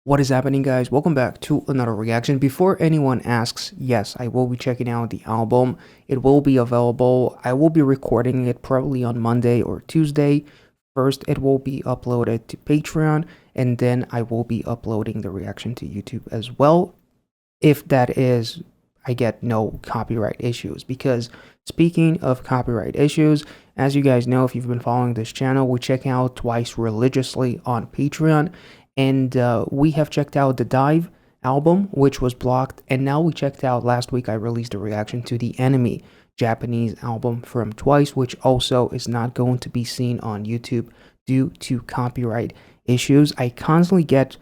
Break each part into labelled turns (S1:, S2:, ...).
S1: What is happening, guys? Welcome back to another reaction. Before anyone asks, yes, I will be checking out the album. It will be available. I will be recording it probably on Monday or Tuesday. First, it will be uploaded to Patreon, and then I will be uploading the reaction to YouTube as well. If that is, I get no copyright issues. Because speaking of copyright issues, as you guys know, if you've been following this channel, we check out Twice religiously on Patreon. And we have checked out the Dive album, which was blocked. And now we checked out, last week I released a reaction to the Enemy Japanese album from Twice, which also is not going to be seen on YouTube due to copyright issues. I constantly get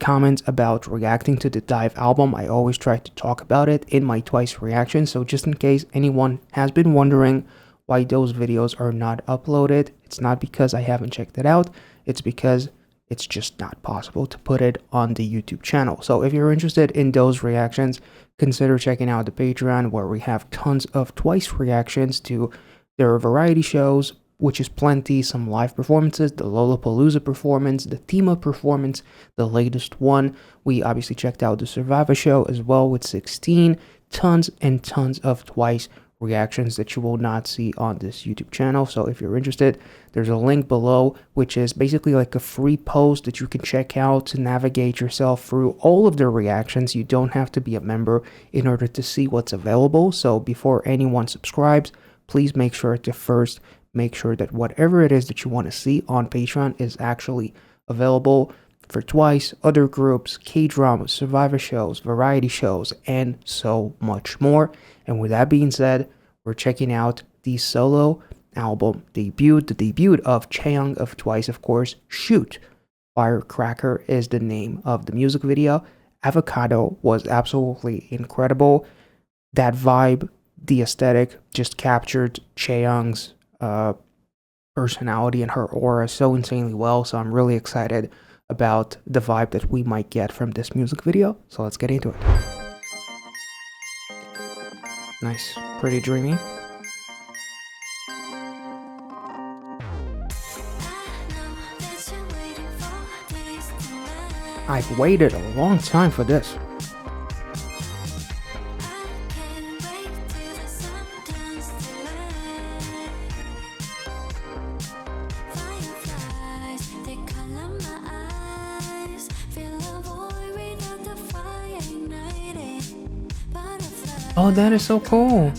S1: comments about reacting to the Dive album. I always try to talk about it in my Twice reaction. So just in case anyone has been wondering why those videos are not uploaded, it's not because I haven't checked it out. It's because it's just not possible to put it on the YouTube channel. So if you're interested in those reactions, consider checking out the Patreon, where we have tons of Twice reactions to their variety shows, which is plenty, some live performances, the Lollapalooza performance, the Thema performance, the latest one. We obviously checked out the Survivor show as well with 16, tons and tons of Twice reactions that you will not see on this YouTube channel. So if you're interested, there's a link below, which is basically like a free post that you can check out to navigate yourself through all of the reactions. You don't have to be a member in order to see what's available. So before anyone subscribes, please make sure to first make sure that whatever it is that you want to see on Patreon is actually available for Twice, other groups, K-dramas, Survivor shows, variety shows, and so much more. And with that being said, we're checking out the solo album debut, the debut of CHAEYOUNG of Twice, of course. Shoot! Firecracker is the name of the music video. Avocado was absolutely incredible. That vibe, the aesthetic, just captured CHAEYOUNG's personality and her aura so insanely well. So I'm really excited about the vibe that we might get from this music video. So let's get into it. Nice, pretty dreamy. I've waited a long time for this. Oh, that is so cool.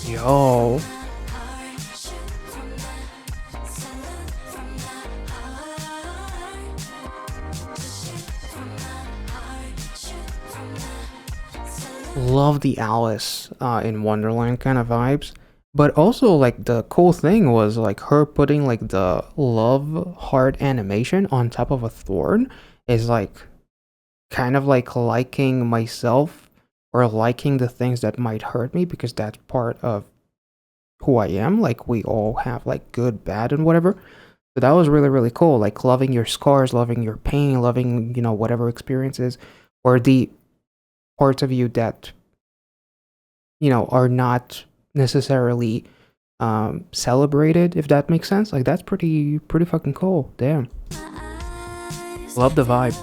S1: Yo. Love the Alice in Wonderland kind of vibes. But also, like, the cool thing was, like, her putting, like, the love heart animation on top of a thorn is, like, kind of like liking myself or liking the things that might hurt me, because that's part of who I am. Like, we all have, like, good, bad, and whatever. So that was really, really cool. Like, loving your scars, loving your pain, loving, you know, whatever experiences, or the parts of you that, you know, are not necessarily celebrated, if that makes sense. Like, that's pretty fucking cool. Damn, love the vibe.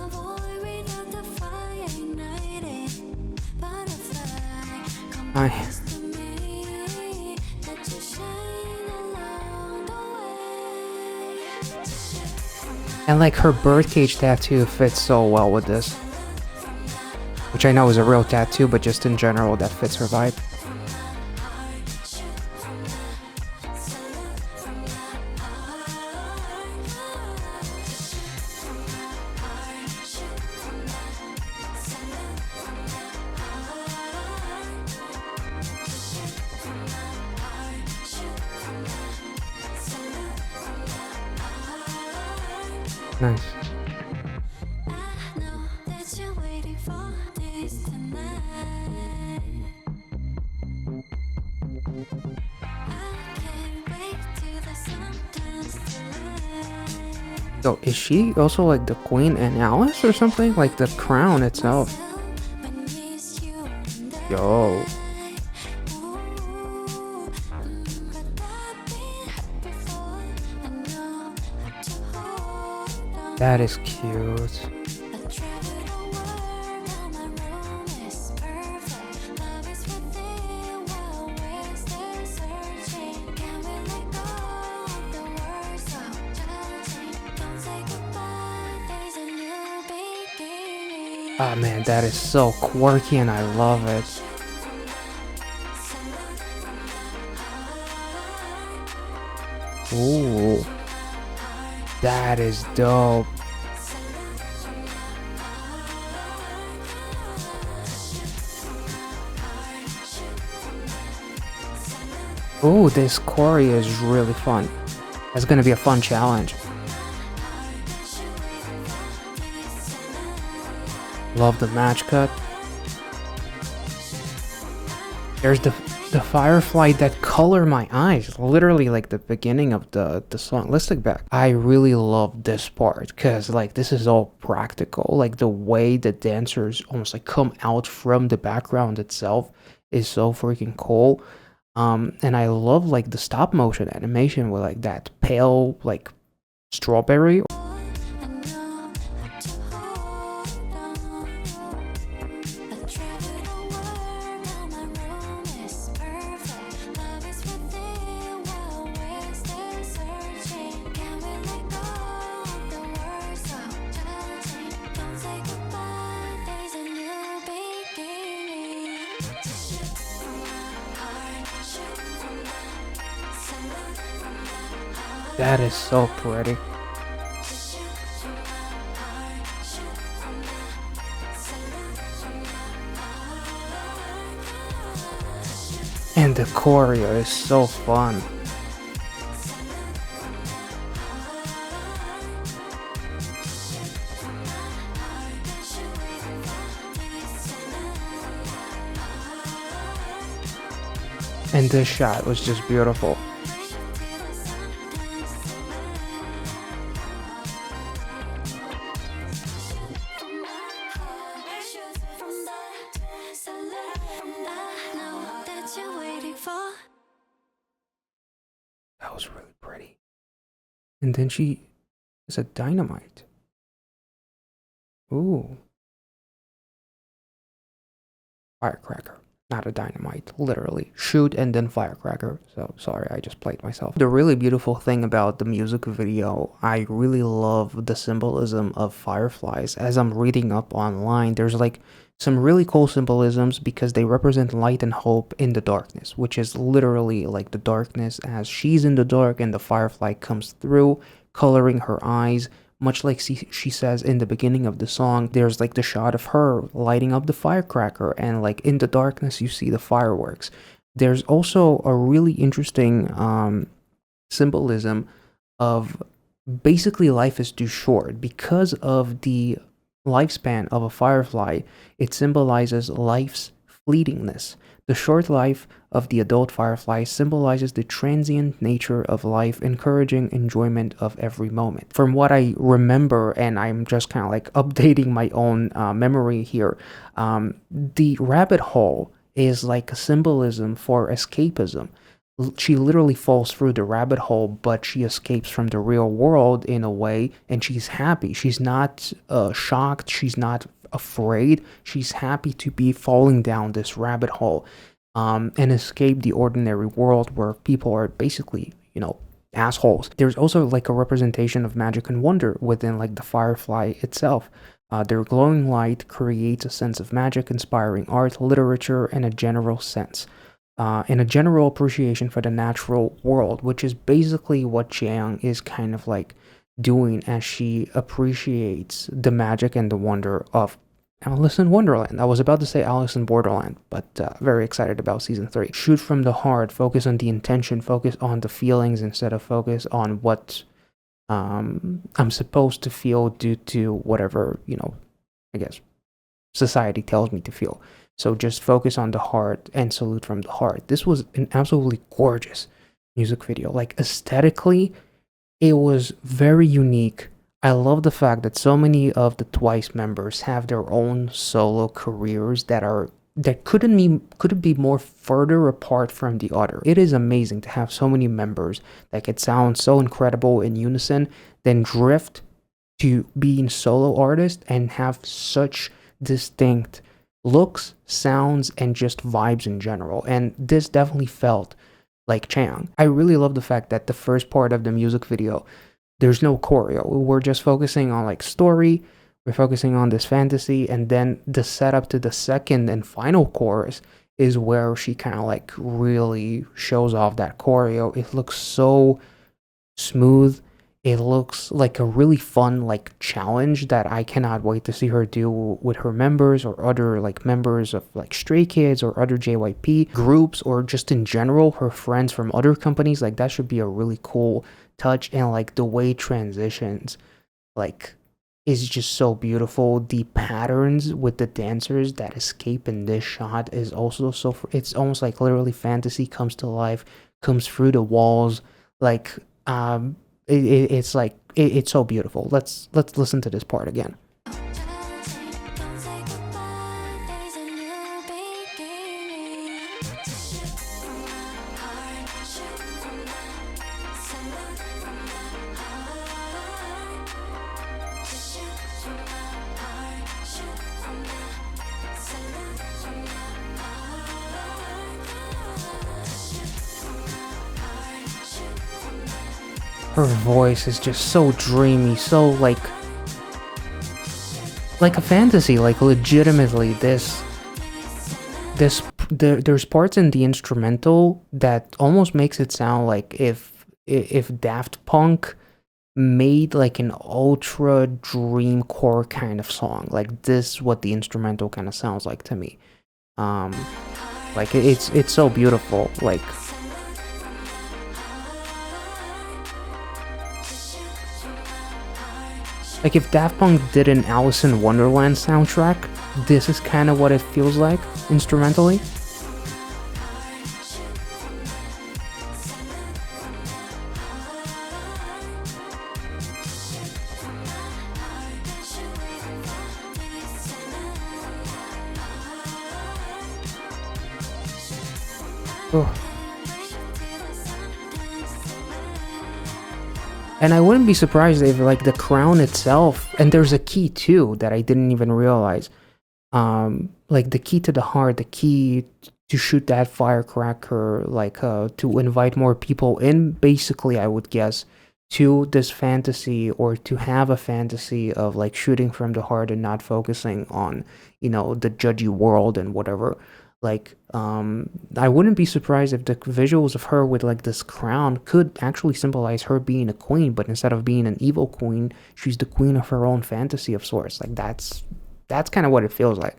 S1: And like, her birdcage tattoo fits so well with this, which I know is a real tattoo, but just in general that fits her vibe. Nice. So is she also like the Queen and Alice or something? Like the crown itself. Yo. That is cute. Ah man, that is so quirky and I love it. Ooh, that is dope. Ooh, this choreo is really fun. That's gonna be a fun challenge. Love the match cut. There's the firefly that color my eyes, literally like the beginning of the song. Let's look back. I really love this part because like this is all practical. Like the way the dancers almost like come out from the background itself is so freaking cool. And I love like the stop motion animation with like that pale like strawberry. That is so pretty. And the choreo is so fun. And this shot was just beautiful. That was really pretty. And then she is a dynamite. Ooh. Firecracker. Not a dynamite, literally. Shoot and then firecracker. So sorry, I just played myself. The really beautiful thing about the music video, I really love the symbolism of fireflies. As I'm reading up online, there's like some really cool symbolisms because they represent light and hope in the darkness, which is literally like the darkness as she's in the dark and the firefly comes through, coloring her eyes. Much like she says in the beginning of the song, there's like the shot of her lighting up the firecracker and like in the darkness you see the fireworks. There's also a really interesting symbolism of basically life is too short. Because of the lifespan of a firefly, it symbolizes life's fleetingness. The short life of the adult firefly symbolizes the transient nature of life, encouraging enjoyment of every moment. From what I remember, and I'm just kind of like updating my own memory here, the rabbit hole is like a symbolism for escapism. She literally falls through the rabbit hole, but she escapes from the real world in a way, and she's happy. She's not shocked. She's not afraid. She's happy to be falling down this rabbit hole and escape the ordinary world where people are basically, you know, assholes. There's also like a representation of magic and wonder within like the firefly itself. Their glowing light creates a sense of magic, inspiring art, literature, and a general sense. And a general appreciation for the natural world, which is basically what CHAEYOUNG is kind of like doing as she appreciates the magic and the wonder of Alice in Wonderland. I was about to say Alice in Borderland, but very excited about season 3. Shoot from the heart, focus on the intention, focus on the feelings instead of focus on what I'm supposed to feel due to whatever, you know, I guess society tells me to feel. So just focus on the heart and salute from the heart. This was an absolutely gorgeous music video. Like aesthetically, it was very unique. I love the fact that so many of the Twice members have their own solo careers that couldn't be more further apart from the other. It is amazing to have so many members that could sound so incredible in unison, then drift to being solo artist and have such distinct looks, sounds, and just vibes in general. And this definitely felt like CHAEYOUNG. I really love the fact that the first part of the music video, there's no choreo. We're just focusing on like story, we're focusing on this fantasy, and then the setup to the second and final chorus is where she kind of like really shows off that choreo. It looks so smooth. It looks like a really fun like challenge that I cannot wait to see her do with her members or other like members of like Stray Kids or other JYP groups, or just in general her friends from other companies. Like that should be a really cool touch. And like the way it transitions like is just so beautiful. The patterns with the dancers that escape in this shot is also so, it's almost like literally fantasy comes to life, comes through the walls. Like it's like it's so beautiful. Let's listen to this part again. Her voice is just so dreamy, so like a fantasy. Like legitimately, there's parts in the instrumental that almost makes it sound like if Daft Punk made like an ultra dreamcore kind of song. Like this, what the instrumental kind of sounds like to me. Like it's so beautiful. Like if Daft Punk did an Alice in Wonderland soundtrack, this is kind of what it feels like instrumentally. Oh. And I wouldn't be surprised if like the crown itself, and there's a key too that I didn't even realize. Like the key to the heart, the key to shoot that firecracker, like to invite more people in, basically I would guess, to this fantasy, or to have a fantasy of like shooting from the heart and not focusing on, you know, the judgy world and whatever. Like I wouldn't be surprised if the visuals of her with like this crown could actually symbolize her being a queen, but instead of being an evil queen, she's the queen of her own fantasy of sorts. Like that's kind of what it feels like.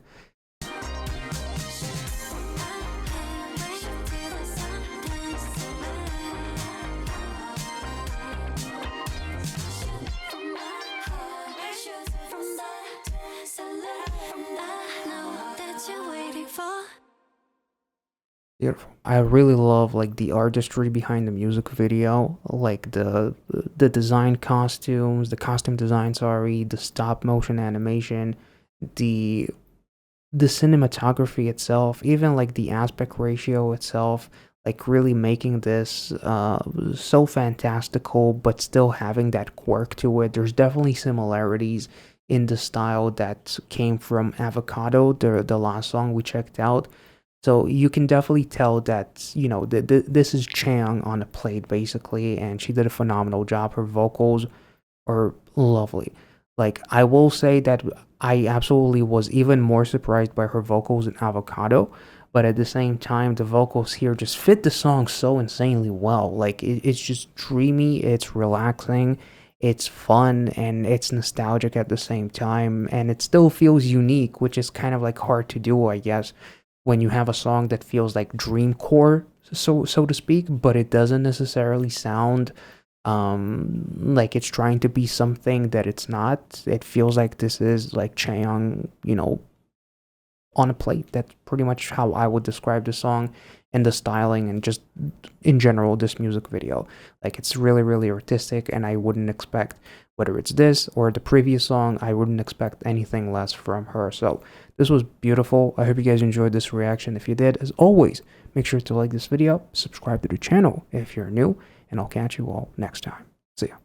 S1: Beautiful. I really love like the artistry behind the music video, like the design costumes, the costume design, sorry, the stop motion animation, the cinematography itself, even like the aspect ratio itself, like really making this so fantastical but still having that quirk to it. There's definitely similarities in the style that came from Avocado, the last song we checked out. So you can definitely tell that, you know, this is CHAEYOUNG on a plate, basically, and she did a phenomenal job. Her vocals are lovely. Like, I will say that I absolutely was even more surprised by her vocals in Avocado, but at the same time, the vocals here just fit the song so insanely well. Like, it's just dreamy, it's relaxing, it's fun, and it's nostalgic at the same time, and it still feels unique, which is kind of like hard to do, I guess, when you have a song that feels like dreamcore, so to speak, but it doesn't necessarily sound like it's trying to be something that it's not. It feels like this is like CHAEYOUNG, you know, on a plate. That's pretty much how I would describe the song, and the styling, and just in general this music video. Like, it's really, really artistic, and I wouldn't expect, whether it's this or the previous song, I wouldn't expect anything less from her. So this was beautiful. I hope you guys enjoyed this reaction. If you did, as always, make sure to like this video, subscribe to the channel if you're new, and I'll catch you all next time. See ya.